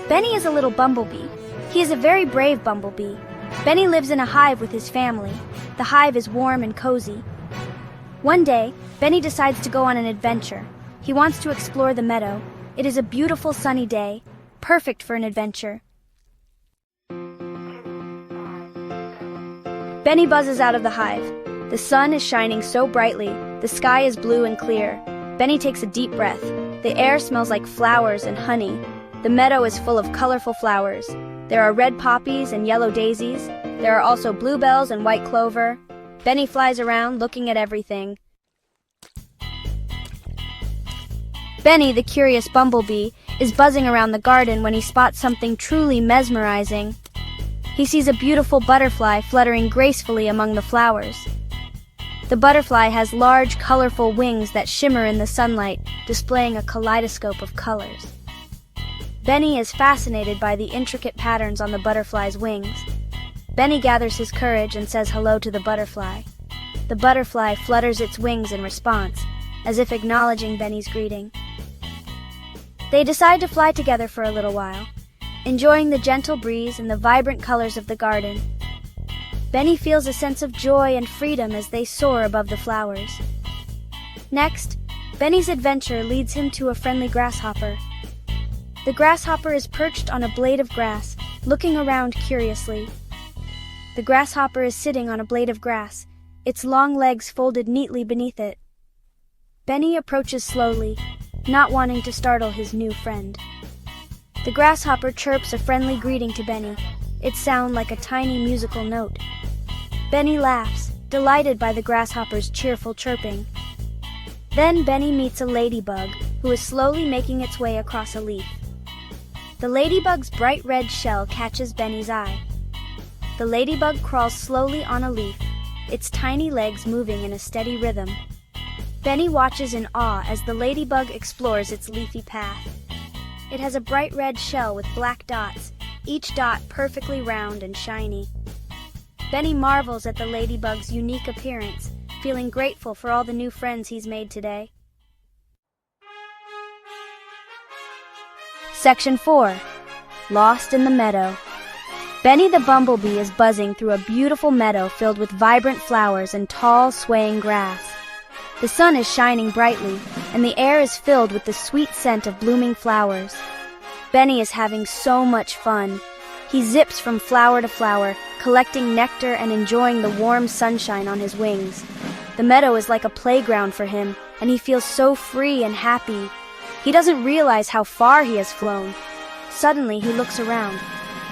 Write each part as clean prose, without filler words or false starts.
Benny is a little bumblebee. He is a very brave bumblebee. Benny lives in a hive with his family. The hive is warm and cozy. One day, Benny decides to go on an adventure. He wants to explore the meadow. It is a beautiful sunny day, perfect for an adventure. Benny buzzes out of the hive. The sun is shining so brightly, the sky is blue and clear. Benny takes a deep breath. The air smells like flowers and honey. The meadow is full of colorful flowers. There are red poppies and yellow daisies. There are also bluebells and white clover. Benny flies around looking at everything. Benny, the curious bumblebee, is buzzing around the garden when he spots something truly mesmerizing. He sees a beautiful butterfly fluttering gracefully among the flowers. The butterfly has large, colorful wings that shimmer in the sunlight, displaying a kaleidoscope of colors. Benny is fascinated by the intricate patterns on the butterfly's wings. Benny gathers his courage and says hello to the butterfly. The butterfly flutters its wings in response, as if acknowledging Benny's greeting. They decide to fly together for a little while, enjoying the gentle breeze and the vibrant colors of the garden. Benny feels a sense of joy and freedom as they soar above the flowers. Next, Benny's adventure leads him to a friendly grasshopper. The grasshopper is perched on a blade of grass, looking around curiously. The grasshopper is sitting on a blade of grass, its long legs folded neatly beneath it. Benny approaches slowly, not wanting to startle his new friend. The grasshopper chirps a friendly greeting to Benny, its sound like a tiny musical note. Benny laughs, delighted by the grasshopper's cheerful chirping. Then Benny meets a ladybug, who is slowly making its way across a leaf. The ladybug's bright red shell catches Benny's eye. The ladybug crawls slowly on a leaf, its tiny legs moving in a steady rhythm. Benny watches in awe as the ladybug explores its leafy path. It has a bright red shell with black dots, each dot perfectly round and shiny. Benny marvels at the ladybug's unique appearance, feeling grateful for all the new friends he's made today. Section 4. Lost in the Meadow. Benny the bumblebee is buzzing through a beautiful meadow filled with vibrant flowers and tall, swaying grass. The sun is shining brightly, and the air is filled with the sweet scent of blooming flowers. Benny is having so much fun. He zips from flower to flower, collecting nectar and enjoying the warm sunshine on his wings. The meadow is like a playground for him, and he feels so free and happy. He doesn't realize how far he has flown. Suddenly, he looks around.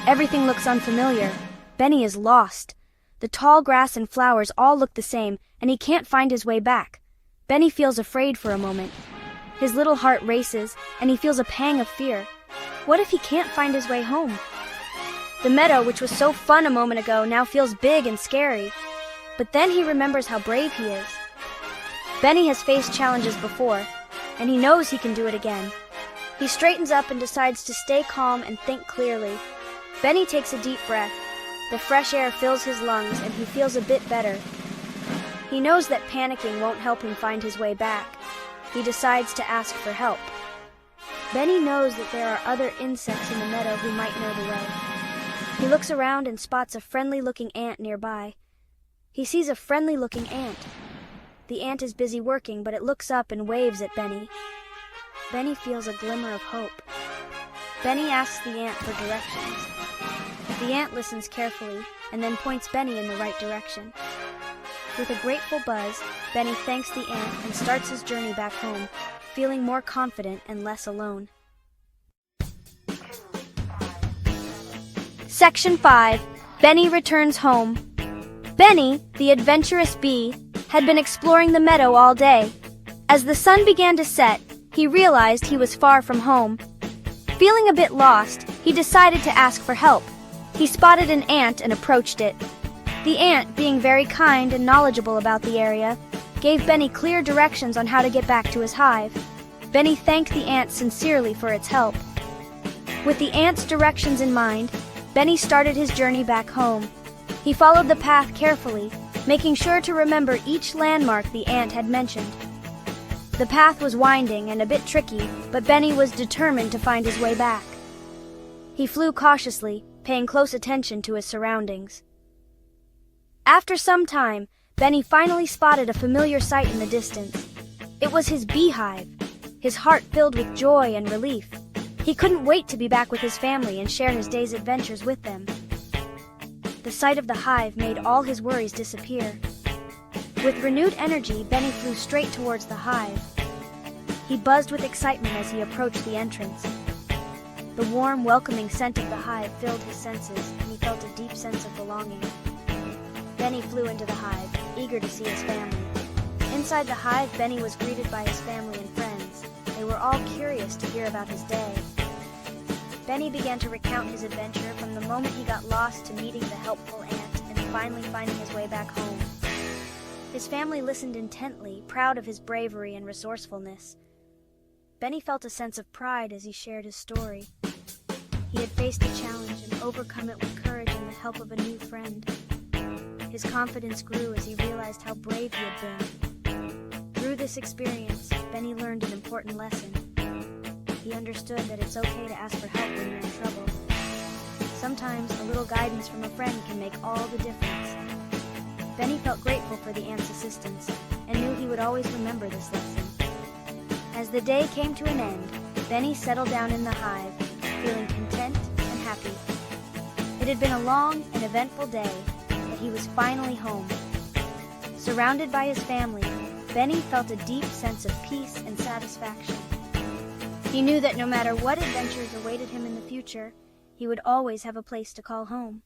Everything looks unfamiliar. Benny is lost. The tall grass and flowers all look the same, and he can't find his way back. Benny feels afraid for a moment. His little heart races, and he feels a pang of fear. What if he can't find his way home? The meadow, which was so fun a moment ago, now feels big and scary. But then he remembers how brave he is. Benny has faced challenges before, and he knows he can do it again. He straightens up and decides to stay calm and think clearly. Benny takes a deep breath. The fresh air fills his lungs, and he feels a bit better. He knows that panicking won't help him find his way back. He decides to ask for help. Benny knows that there are other insects in the meadow who might know the way. He looks around and spots a friendly-looking ant nearby. He sees a friendly-looking ant. The ant is busy working, but it looks up and waves at Benny. Benny feels a glimmer of hope. Benny asks the ant for directions. The ant listens carefully and then points Benny in the right direction. With a grateful buzz, Benny thanks the ant and starts his journey back home, feeling more confident and less alone. Section 5. Benny returns home. Benny, the adventurous bee, had been exploring the meadow all day. As the sun began to set, he realized he was far from home. Feeling a bit lost, he decided to ask for help. He spotted an ant and approached it. The ant, being very kind and knowledgeable about the area, gave Benny clear directions on how to get back to his hive. Benny thanked the ant sincerely for its help. With the ant's directions in mind, Benny started his journey back home. He followed the path carefully, making sure to remember each landmark the ant had mentioned. The path was winding and a bit tricky, but Benny was determined to find his way back. He flew cautiously, paying close attention to his surroundings. After some time, Benny finally spotted a familiar sight in the distance. It was his beehive, his heart filled with joy and relief. He couldn't wait to be back with his family and share his day's adventures with them. The sight of the hive made all his worries disappear. With renewed energy, Benny flew straight towards the hive. He buzzed with excitement as he approached the entrance. The warm, welcoming scent of the hive filled his senses, and he felt a deep sense of belonging. Benny flew into the hive, eager to see his family. Inside the hive, Benny was greeted by his family and friends. They were all curious to hear about his day. Benny began to recount his adventure from the moment he got lost to meeting the helpful ant and finally finding his way back home. His family listened intently, proud of his bravery and resourcefulness. Benny felt a sense of pride as he shared his story. He had faced a challenge and overcome it with courage and the help of a new friend. His confidence grew as he realized how brave he had been. Through this experience, Benny learned an important lesson. He understood that it's okay to ask for help when you're in trouble. Sometimes a little guidance from a friend can make all the difference. Benny felt grateful for the ant's assistance and knew he would always remember this lesson. As the day came to an end, Benny settled down in the hive, feeling content and happy. It had been a long and eventful day, but he was finally home. Surrounded by his family, Benny felt a deep sense of peace and satisfaction. He knew that no matter what adventures awaited him in the future, he would always have a place to call home.